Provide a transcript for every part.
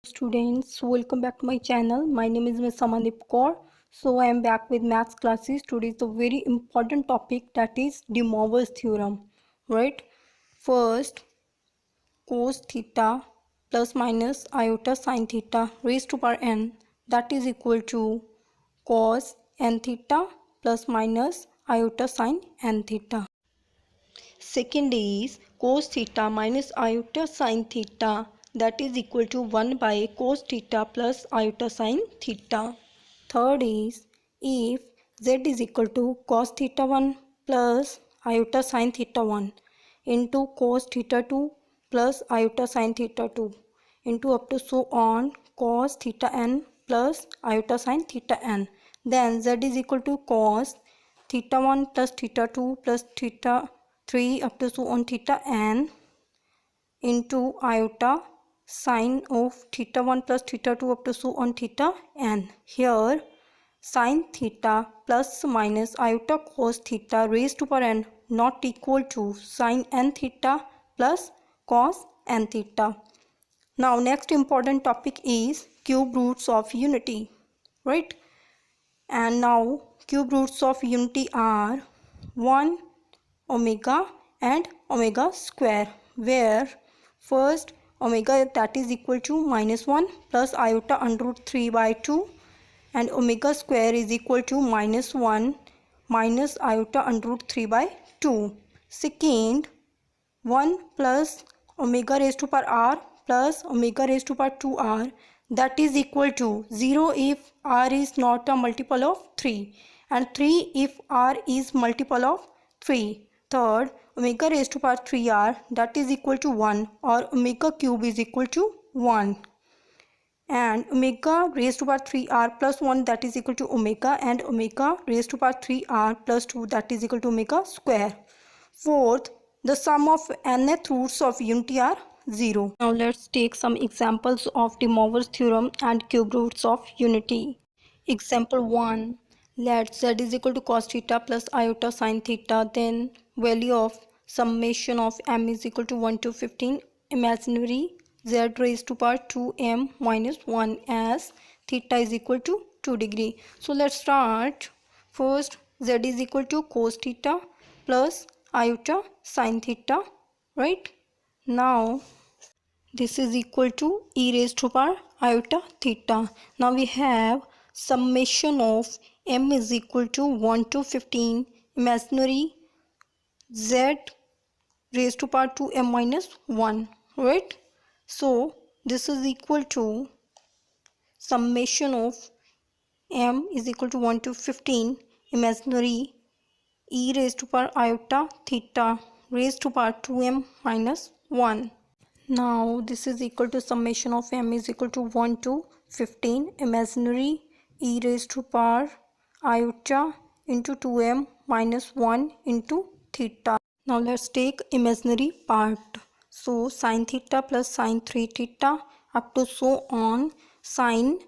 Students, welcome back to my channel. My name is Ms. Samandeep Kaur. So I am back with maths classes. Today is a very important topic, that is De Moivre's theorem. Right? First, cos theta plus minus iota sin theta raised to power n, that is equal to cos n theta plus minus iota sin n theta. Second is cos theta minus iota sin theta, that is equal to 1 by cos theta plus iota sin theta. Third is if z is equal to cos theta 1 plus iota sin theta 1 into cos theta 2 plus iota sin theta 2 into up to so on cos theta n plus iota sin theta n, then z is equal to cos theta 1 plus theta 2 plus theta 3 up to so on theta n into iota sine of theta 1 plus theta 2 up to so on theta n. Here sine theta plus minus iota cos theta raised to power n not equal to sine n theta plus cos n theta. Now next important topic is cube roots of unity, right? And now cube roots of unity are 1, omega and omega square, where first omega, that is equal to minus 1 plus iota under root 3 by 2, and omega square is equal to minus 1 minus iota under root 3 by 2. Second, 1 plus omega raised to power r plus omega raised to power 2r, that is equal to 0 if r is not a multiple of 3 and 3 if r is multiple of 3. Third, omega raised to power 3r, that is equal to 1, or omega cube is equal to 1, and omega raised to power 3r plus 1, that is equal to omega, and omega raised to power 3r plus 2, that is equal to omega square. Fourth, the sum of nth roots of unity are 0. Now let's take some examples of De Moivre's theorem and cube roots of unity. Example 1. Let z is equal to cos theta plus iota sin theta, then value of summation of m is equal to 1 to 15 imaginary z raised to power 2m minus 1 as theta is equal to 2 degree. So let's start. First, z is equal to cos theta plus iota sin theta, right? Now this is equal to e raised to power iota theta. Now we have summation of m is equal to 1 to 15 imaginary z raised to power 2m minus 1, right? So this is equal to summation of m is equal to 1 to 15 imaginary e raised to power iota theta raised to power 2m minus 1. Now this is equal to summation of m is equal to 1 to 15 imaginary e raised to power iota into 2m minus 1 into theta. Now let's take imaginary part. So sin theta plus sin 3 theta up to so on sin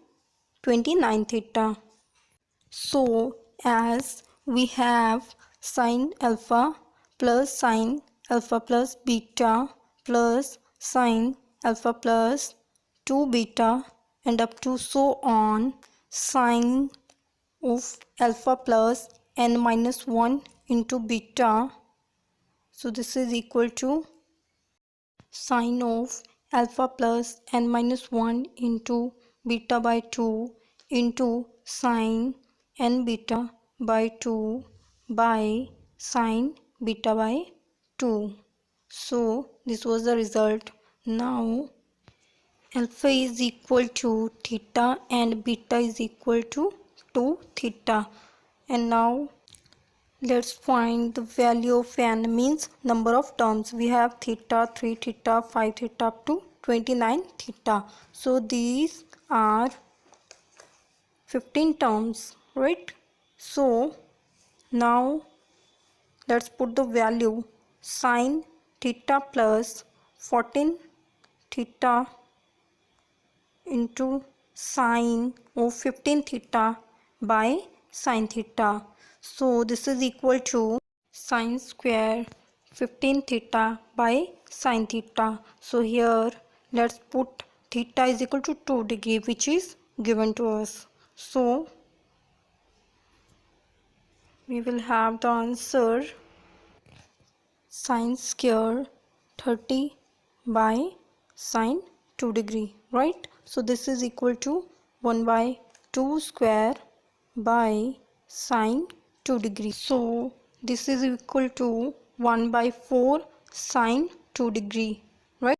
29 theta. So as we have sin alpha plus beta plus sin alpha plus 2 beta and up to so on sin of alpha plus n minus 1 into beta. So this is equal to sin of alpha plus n minus 1 into beta by 2 into sin n beta by 2 by sin beta by 2. So this was the result. Now alpha is equal to theta and beta is equal to 2 theta. And now let's find the value of n, means number of terms. We have theta, 3 theta, 5 theta up to 29 theta. So these are 15 terms, right? So now let's put the value. Sin theta plus 14 theta into sin of 15 theta by sin theta. So this is equal to sin square 15 theta by sin theta. So here let's put theta is equal to 2 degree, which is given to us. So we will have the answer sine square 30 by sine 2 degree, right? So this is equal to 1 by 2 square by sine 2 degree. So this is equal to 1 by 4 sine 2 degree, right?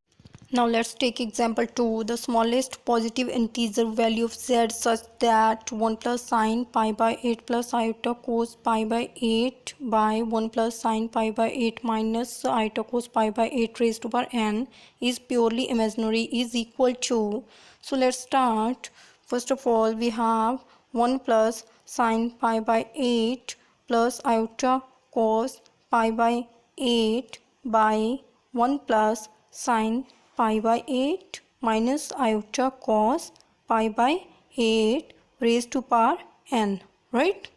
Now let's take example 2. The smallest positive integer value of z such that 1 plus sine pi by 8 plus iota cos pi by 8 by 1 plus sine pi by 8 minus iota cos pi by 8 raised to power n is purely imaginary is equal to. So let's start. First of all, we have 1 plus sine pi by 8 plus iota cos pi by 8 by 1 plus sine pi by 8 minus iota cos pi by 8 raised to power n, right?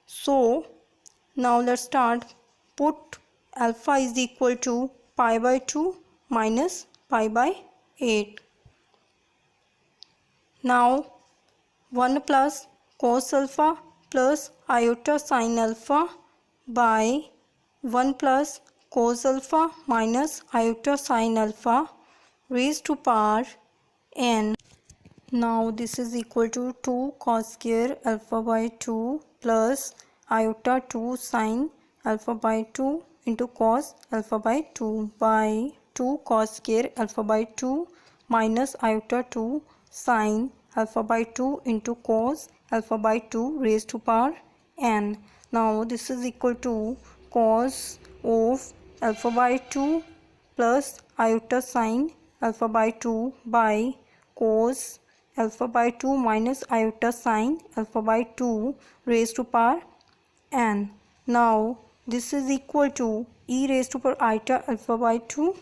So now let's start. Put alpha is equal to pi by 2 minus pi by 8. Now 1 plus cos alpha plus iota sin alpha by 1 plus cos alpha minus iota sin alpha raised to power n. Now this is equal to 2 cos square alpha by 2 plus iota 2 sin alpha by 2 into cos alpha by 2 by 2 cos square alpha by 2 minus iota 2 sin alpha by 2 into cos alpha by 2 raised to power n. Now this is equal to cos of alpha by 2 plus iota sin alpha by 2 by cos alpha by 2 minus iota sin alpha by 2 raised to power n. Now this is equal to e raised to power iota alpha by 2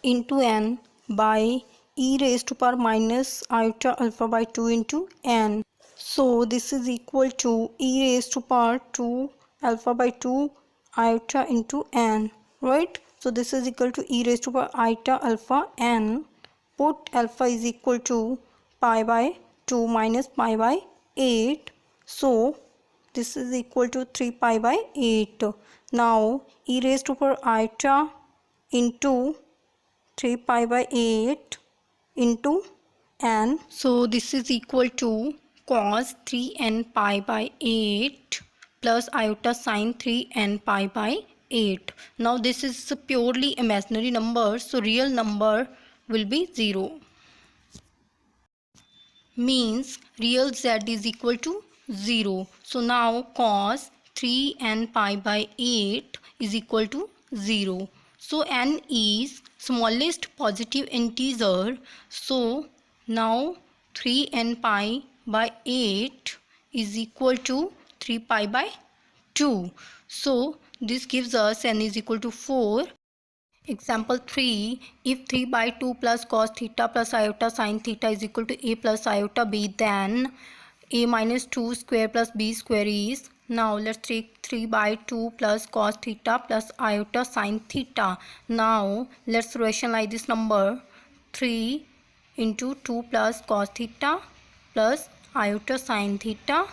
into n by e raised to power minus iota alpha by 2 into n. So this is equal to e raised to power 2 alpha by 2 iota into n, right? So this is equal to e raised to power iota alpha n. Put alpha is equal to pi by 2 minus pi by 8. So this is equal to 3 pi by 8. Now e raised to power iota into 3 pi by 8 into n. So this is equal to cos 3n pi by 8 plus iota sin 3n pi by 8. Now this is a purely imaginary number, so real number will be 0. Means real z is equal to 0. So now cos 3n pi by 8 is equal to 0. So n is smallest positive integer. So now 3n pi by 8 is equal to 3 pi by 2. So this gives us n is equal to 4. Example 3. If 3 by 2 plus cos theta plus iota sin theta is equal to a plus iota b, then a minus 2 square plus b square is. Now let's take 3 by 2 plus cos theta plus iota sin theta. Now let's rationalize this number. 3 into 2 plus cos theta plus iota sin theta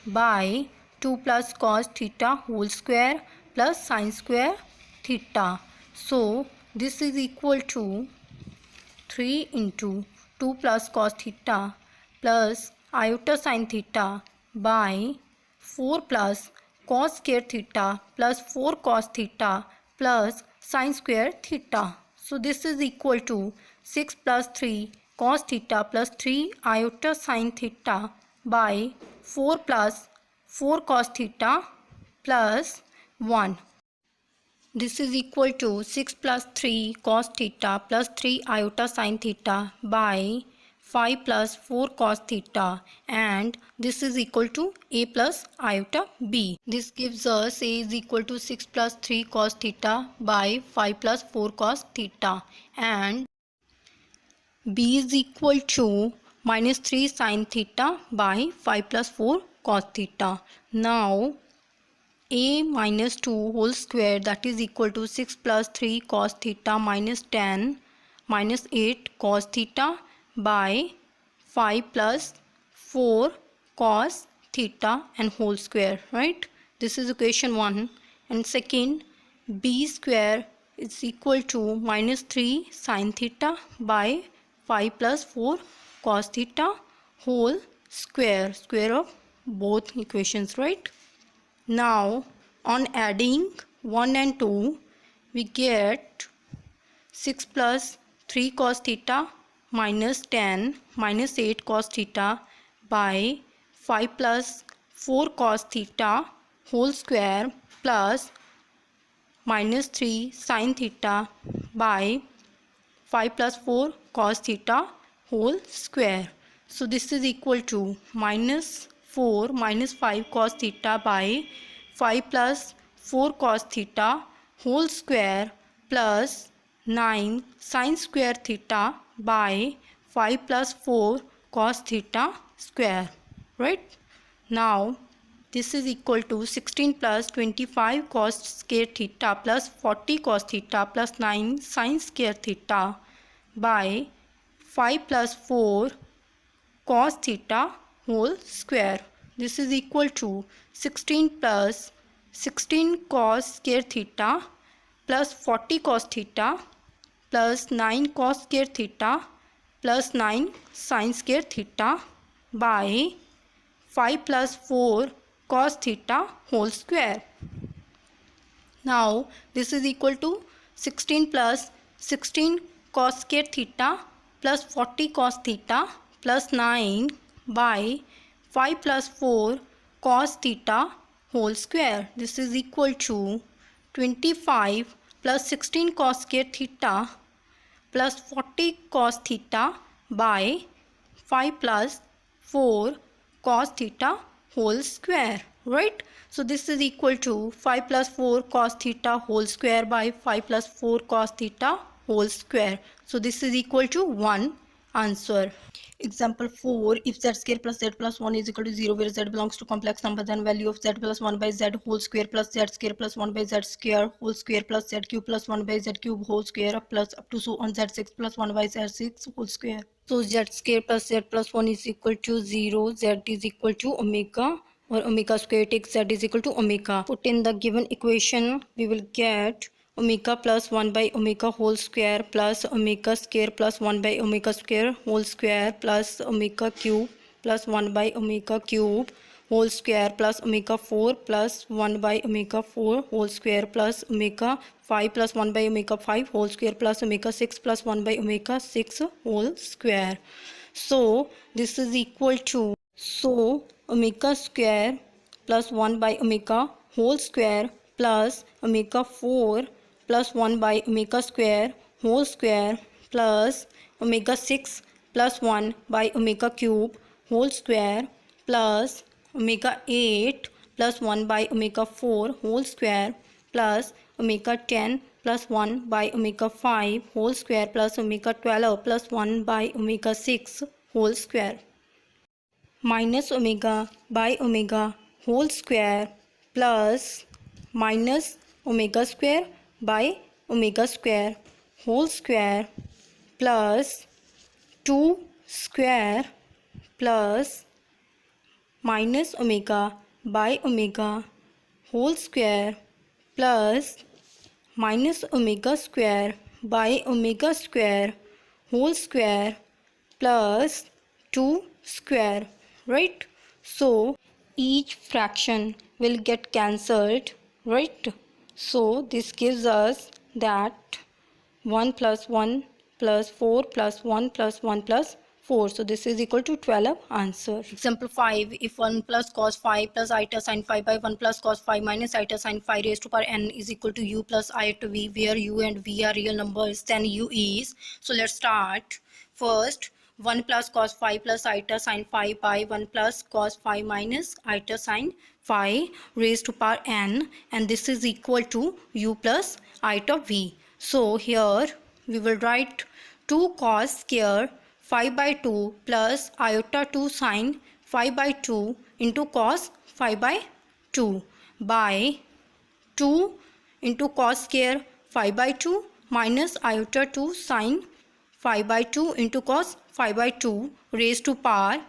by 2 plus cos theta whole square plus sin square theta. So this is equal to 3 into 2 plus cos theta plus iota sin theta by 4 plus cos square theta plus 4 cos theta plus sin square theta. So this is equal to 6 plus 3 cos theta plus 3 iota sin theta by 4 plus 4 cos theta plus 1. This is equal to 6 plus 3 cos theta plus 3 iota sin theta by 5 plus 4 cos theta, and this is equal to a plus iota b. This gives us a is equal to 6 plus 3 cos theta by 5 plus 4 cos theta, and b is equal to minus 3 sin theta by 5 plus 4 cos theta. Now a minus 2 whole square, that is equal to 6 plus 3 cos theta minus 10 minus 8 cos theta by 5 plus 4 cos theta and whole square, right? This is equation 1. And second, b square is equal to minus 3 sin theta by 5 plus 4 cos theta whole square, square of both equations, right? Now on adding 1 and 2, we get 6 plus 3 cos theta minus 10 minus 8 cos theta by 5 plus 4 cos theta whole square plus minus 3 sin theta by 5 plus 4 cos theta whole square. So this is equal to minus 4 minus 5 cos theta by 5 plus 4 cos theta whole square plus 9 sin square theta by 5 plus 4 cos theta square, right? Now this is equal to 16 plus 25 cos square theta plus 40 cos theta plus 9 sin square theta by 5 plus 4 cos theta whole square. This is equal to 16 plus 16 cos square theta plus 40 cos theta plus 9 cos square theta plus 9 sin square theta by 5 plus 4 cos theta whole square. Now this is equal to 16 plus 16 cos square theta plus 40 cos theta plus 9 by 5 plus 4 cos theta whole square. This is equal to 25 plus 16 cos square theta plus 40 cos theta by 5 plus 4 cos theta whole square, right? So this is equal to 5 plus 4 cos theta whole square by 5 plus 4 cos theta whole square. So this is equal to 1 answer. Example 4, if z square plus z plus 1 is equal to 0 where z belongs to complex number, then value of z plus 1 by z whole square plus z square plus 1 by z square whole square plus z cube plus 1 by z cube whole square plus up to so on z6 plus 1 by z6 whole square. So z square plus z plus 1 is equal to 0, z is equal to omega or omega square takes z is equal to omega. Put in the given equation, we will get omega plus 1 by omega whole square plus omega square plus 1 by omega square whole square plus omega cube plus 1 by omega cube whole square plus omega 4 plus 1 by omega 4 whole square plus omega 5 plus 1 by omega 5 whole square plus omega 6 plus 1 by omega 6 whole square. So this is equal to, so omega square plus 1 by omega whole square plus omega 4 plus 1 by omega square whole square plus omega 6 plus 1 by omega cube whole square plus omega 8 plus 1 by omega 4 whole square plus omega 10 plus 1 by omega 5 whole square plus omega 12 plus 1 by omega 6 whole square minus omega by omega whole square plus minus omega square by omega square whole square plus 2 square plus minus omega by omega whole square plus minus omega square by omega square whole square plus 2 square, right? So each fraction will get cancelled, right? So this gives us that 1 plus 1 plus 4 plus 1 plus 1 plus 4. So this is equal to 12 answer. Example 5, if 1 plus cos phi plus iota sin phi by 1 plus cos phi minus iota sin phi raised to power n is equal to u plus iota v, where u and v are real numbers, then u is, so let's start. First, 1 plus cos phi plus iota sin phi by 1 plus cos phi minus iota sin phi raised to power n, and this is equal to u plus iota v. So here we will write 2 cos square phi by 2 plus iota 2 sin phi by 2 into cos phi by 2 by 2 into cos square phi by 2 minus iota 2 sin 5 by 2 into cos 5 by 2 raised to power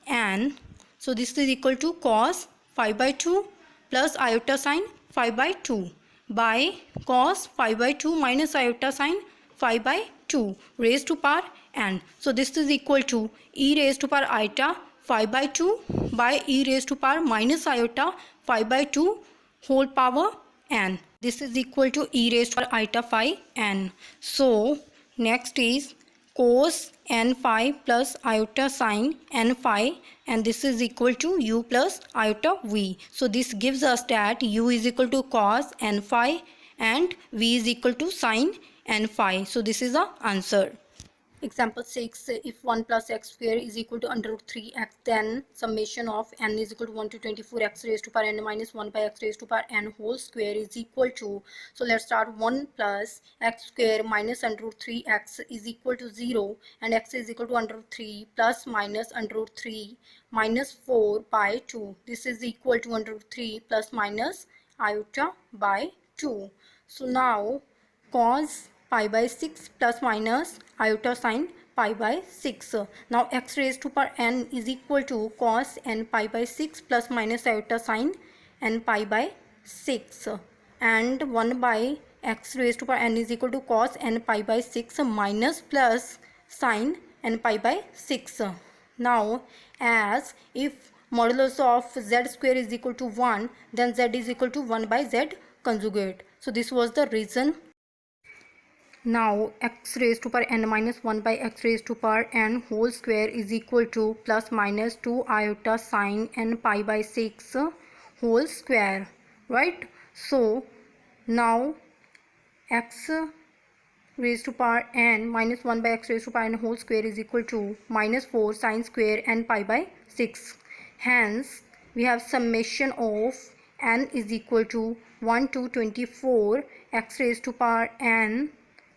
n. So this is equal to cos 5 by 2 plus iota sine 5 by 2 by cos 5 by 2 minus iota sine 5 by 2 raised to power n. So this is equal to e raised to power iota 5 by 2 by e raised to power minus iota 5 by 2 whole power n. This is equal to e raised to power iota phi n. So next is cos n phi plus iota sine n phi, and this is equal to u plus iota v. So this gives us that u is equal to cos n phi and v is equal to sine n phi. So this is the answer. Example 6, if 1 plus x square is equal to under root 3x, then summation of n is equal to 1 to 24x raised to power n minus 1 by x raised to power n whole square is equal to, so let's start 1 plus x square minus under root 3x is equal to 0, and x is equal to under root 3 plus minus under root 3 minus 4 by 2. This is equal to under root 3 plus minus iota by 2. So now cos pi by 6 plus minus iota sine pi by 6. Now x raised to power n is equal to cos n pi by 6 plus minus iota sine n pi by 6, and 1 by x raised to power n is equal to cos n pi by 6 minus plus sine n pi by 6. Now as if modulus of z square is equal to 1, then z is equal to 1 by z conjugate. So this was the reason. Now x raised to power n minus 1 by x raised to power n whole square is equal to plus minus 2 iota sine n pi by 6 whole square, right? So now x raised to power n minus 1 by x raised to power n whole square is equal to minus 4 sine square n pi by 6. Hence we have summation of n is equal to 1 to 24 x raised to power n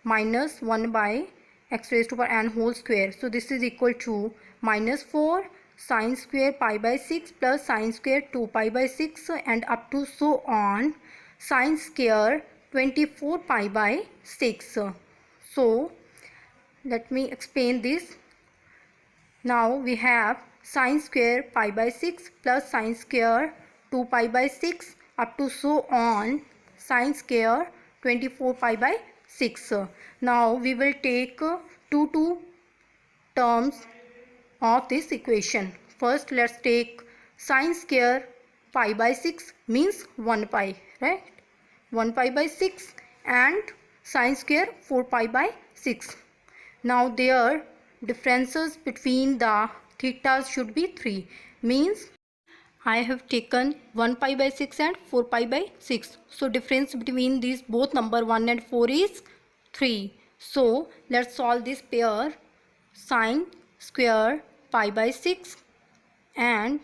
minus 1 by x raised to power n whole square. So this is equal to minus 4 sine square pi by 6 plus sine square 2 pi by 6 and up to so on sine square 24 pi by 6. So let me explain this. Now we have sine square pi by 6 plus sine square 2 pi by 6 up to so on sine square 24 pi by 6. Now we will take two terms of this equation. First let's take sine square pi by 6 means 1 pi, right? 1 pi by 6 and sine square 4 pi by 6. Now their differences between the thetas should be 3, means I have taken 1 pi by 6 and 4 pi by 6. So difference between these both number 1 and 4 is 3. So let's solve this pair. Sine square pi by 6 and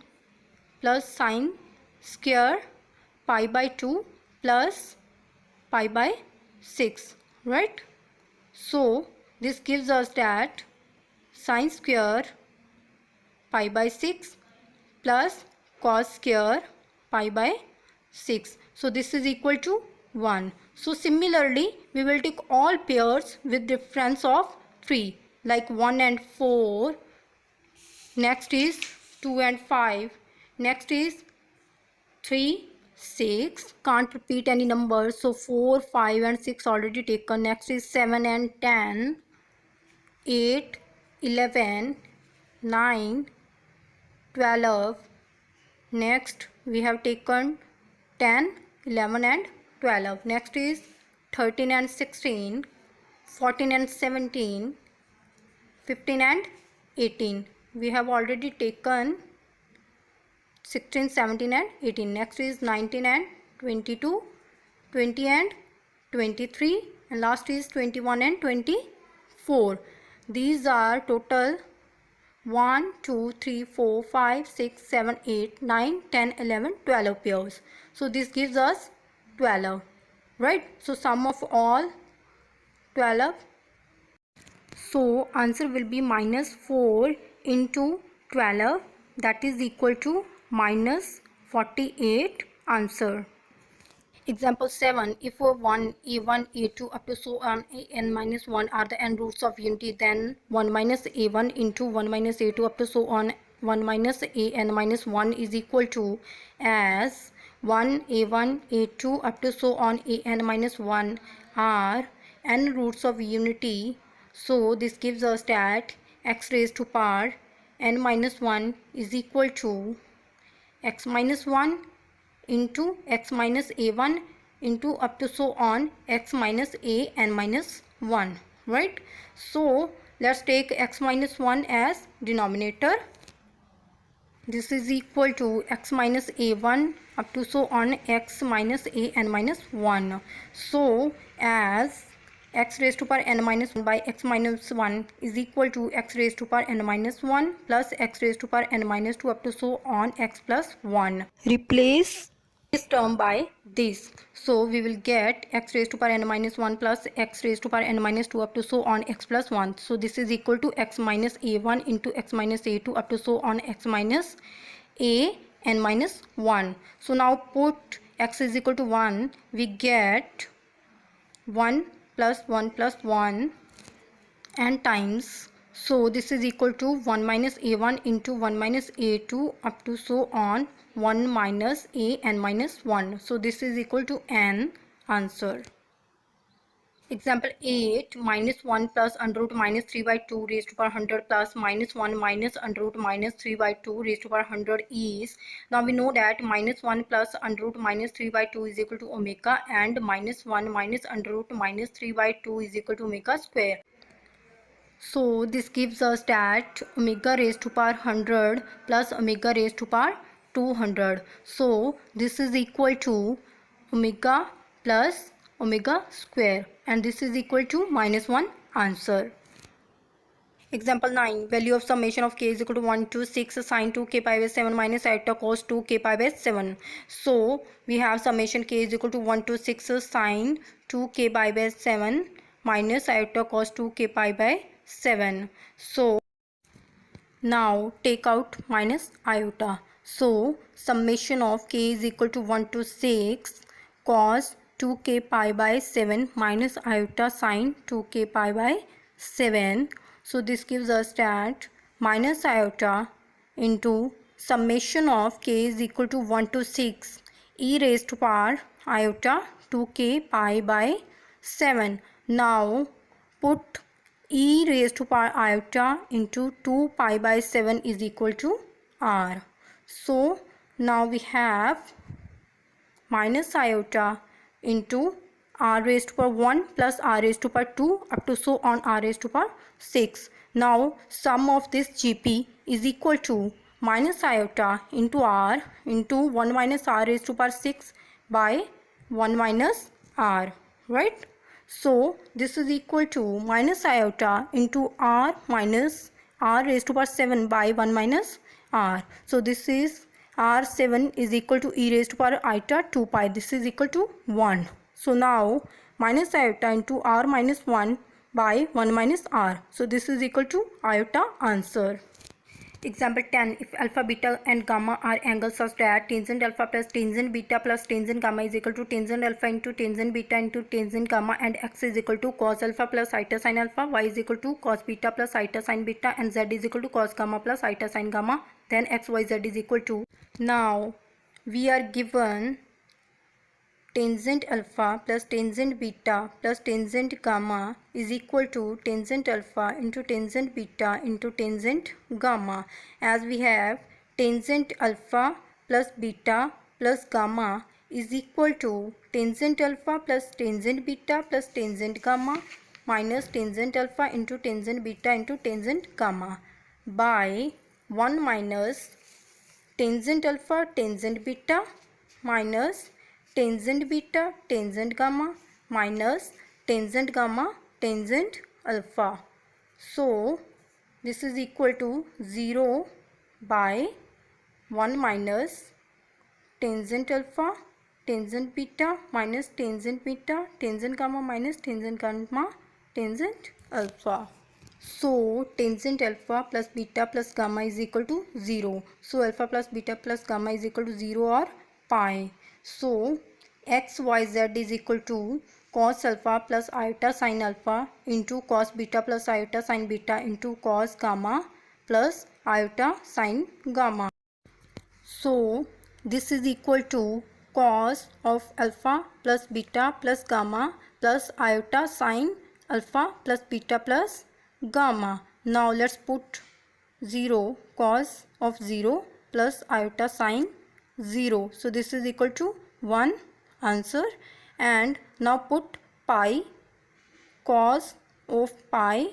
plus sine square pi by 2 plus pi by 6, right? So this gives us that sine square pi by 6 plus cos square pi by 6. So this is equal to 1. So similarly we will take all pairs with difference of 3, like 1 and 4, next is 2 and 5, next is 3, 6, can't repeat any number, so 4, 5 and 6 already taken. Next is 7 and 10, 8, 11, 9, 12. Next we have taken 10, 11 and 12. Next is 13 and 16, 14 and 17, 15 and 18. We have already taken 16, 17 and 18. Next is 19 and 22, 20 and 23, and last is 21 and 24. These are total 1, 2, 3, 4, 5, 6, 7, 8, 9, 10, 11, 12 pairs. So this gives us 12, right? So sum of all 12. So answer will be minus 4 into 12, that is equal to minus 48 answer. Example 7. If 1, a1, a2 up to so on an minus 1 are the n roots of unity, then 1 minus a1 into 1 minus a2 up to so on 1 minus an minus 1 is equal to as 1 a1 a2 up to so on an minus 1 are n roots of unity. So this gives us that x raised to power n minus 1 is equal to x minus 1 into x minus a1 into up to so on x minus a n minus 1, right? So let's take x minus 1 as denominator. This is equal to x minus a1 up to so on x minus a n minus 1. So as x raised to power n minus 1 by x minus 1 is equal to x raised to power n minus 1 plus x raised to power n minus 2 up to so on x plus 1. Replace this term by this. So we will get x raised to power n minus 1 plus x raised to power n minus 2 up to so on x plus 1. So this is equal to x minus a1 into x minus a2 up to so on x minus a n minus 1. So now put x is equal to 1, we get 1 plus 1 plus 1 and times. So this is equal to 1 minus a1 into 1 minus a2 up to so on 1 minus a n minus 1. So this is equal to n. Answer. Example 8. Minus 1 plus under root minus 3 by 2 raised to power 100 plus minus 1 minus under root minus 3 by 2 raised to power 100 is. Now we know that minus 1 plus under root minus 3 by 2 is equal to omega, and minus 1 minus under root minus 3 by 2 is equal to omega square. So this gives us that omega raised to power 100 plus omega raised to power 200. So this is equal to omega plus omega square, and this is equal to minus 1. Answer. Example 9. Value of summation of k is equal to 1 to 6 sine 2k pi by 7 minus iota cos 2k pi by 7. So we have summation k is equal to 1 to 6 sine 2k pi by 7 minus iota cos 2k pi by 7. So now take out minus iota. So summation of k is equal to 1 to 6 cos 2k pi by 7 minus iota sine 2k pi by 7. So this gives us that minus iota into summation of k is equal to 1 to 6 e raised to power iota 2k pi by 7. Now put e raised to power iota into 2 pi by 7 is equal to r. So now we have minus iota into r raised to power 1 plus r raised to power 2 up to so on r raised to power 6. Now sum of this gp is equal to minus iota into r into 1 minus r raised to power 6 by 1 minus r, right? So this is equal to minus iota into r minus r raised to power 7 by 1 minus r. So this is r7 is equal to e raised to power iota 2 pi. This is equal to 1. So now minus iota into r minus 1 by 1 minus r. So this is equal to iota. Answer. Example 10. If alpha, beta and gamma are angles such that tangent alpha plus tangent beta plus tangent gamma is equal to tangent alpha into tangent beta into tangent gamma, and x is equal to cos alpha plus iota sin alpha, y is equal to cos beta plus iota sin beta, and z is equal to cos gamma plus iota sin gamma, then x, y, z is equal to. Now we are given tangent alpha plus tangent beta plus tangent gamma is equal to tangent alpha into tangent beta into tangent gamma. As we have tangent alpha plus beta plus gamma is equal to tangent alpha plus tangent beta plus tangent gamma minus tangent alpha into tangent beta into tangent gamma by 1 minus tangent alpha tangent beta minus tangent beta tangent gamma minus tangent gamma tangent alpha. So this is equal to 0 by 1 minus tangent alpha tangent beta minus tangent beta tangent gamma minus tangent gamma tangent alpha. So tangent alpha plus beta plus gamma is equal to 0. So alpha plus beta plus gamma is equal to 0 or pi. So xyz is equal to cos alpha plus iota sin alpha into cos beta plus iota sin beta into cos gamma plus iota sin gamma. So this is equal to cos of alpha plus beta plus gamma plus iota sin alpha plus beta plus gamma. Now let's put 0 cos of 0 plus iota sin 0. So this is equal to 1 answer. And now put pi cos of pi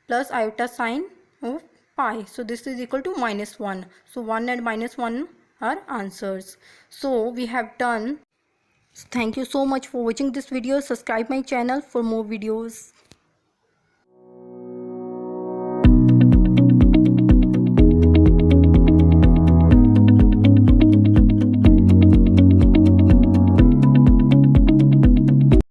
plus iota sin of pi. So this is equal to -1. So 1 and -1 are answers. So we have done. Thank you so much for watching this video. Subscribe my channel for more videos.